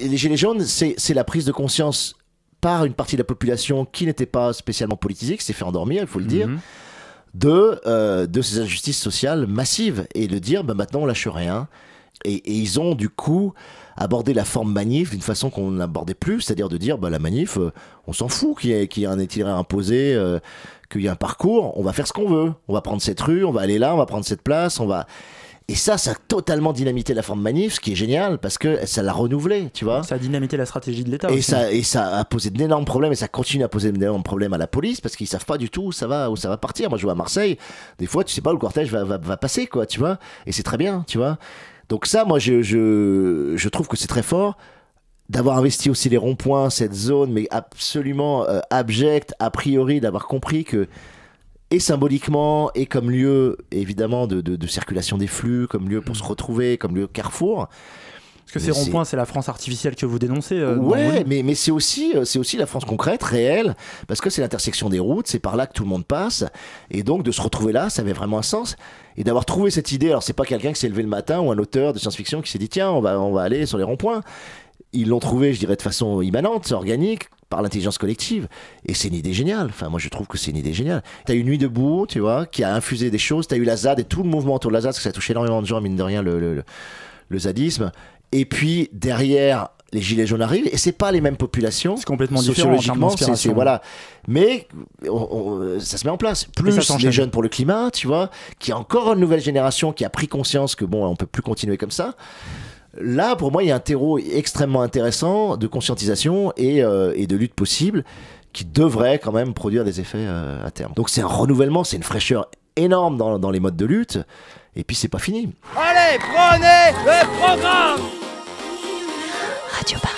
Et les Gilets jaunes, c'est la prise de conscience par une partie de la population qui n'était pas spécialement politisée, qui s'est fait endormir, il faut le dire, de ces injustices sociales massives, et de dire bah, maintenant on lâche rien. Et ils ont du coup abordé la forme manif d'une façon qu'on n'abordait plus, c'est-à-dire de dire bah, la manif, on s'en fout qu'il y ait un itinéraire imposé, qu'il y ait un parcours, on va faire ce qu'on veut, on va prendre cette rue, on va aller là, on va prendre cette place, on va... Et ça a totalement dynamité la forme manif, ce qui est génial, parce que ça l'a renouvelé, tu vois. Ça a dynamité la stratégie de l'État. Et ça a posé d'énormes problèmes, et ça continue à poser d'énormes problèmes à la police, parce qu'ils savent pas du tout où ça va partir. Moi, je vois à Marseille, des fois, tu sais pas où le cortège va passer, quoi, tu vois. Et c'est très bien, tu vois. Donc ça, moi, je trouve que c'est très fort d'avoir investi aussi les ronds-points, cette zone, mais absolument abjecte, a priori, d'avoir compris que et symboliquement, et comme lieu, évidemment, de circulation des flux, comme lieu pour se retrouver, comme lieu carrefour. Parce que ces ronds-points, c'est la France artificielle que vous dénoncez. Ouais, mais c'est aussi la France concrète, réelle, parce que c'est l'intersection des routes, c'est par là que tout le monde passe, et donc de se retrouver là, ça avait vraiment un sens. Et d'avoir trouvé cette idée, alors c'est pas quelqu'un qui s'est levé le matin, ou un auteur de science-fiction qui s'est dit, tiens, on va aller sur les ronds-points. Ils l'ont trouvé, je dirais, de façon immanente, organique, par l'intelligence collective. Et c'est une idée géniale. Enfin, moi, je trouve que c'est une idée géniale. T'as eu Nuit debout, tu vois, qui a infusé des choses. T'as eu la ZAD et tout le mouvement autour de la ZAD, parce que ça a touché énormément de gens, mine de rien, le zadisme. Et puis, derrière, les Gilets jaunes arrivent, et c'est pas les mêmes populations. C'est complètement différent en termes d'inspiration. Voilà. Mais ça se met en place. Plus les jeunes pour le climat, tu vois, qui a encore une nouvelle génération qui a pris conscience que, bon, on peut plus continuer comme ça. Là, pour moi, il y a un terreau extrêmement intéressant de conscientisation et de lutte possible qui devrait quand même produire des effets à terme. Donc c'est un renouvellement, c'est une fraîcheur énorme dans les modes de lutte. Et puis c'est pas fini. Allez, prenez le programme. Radio Paris.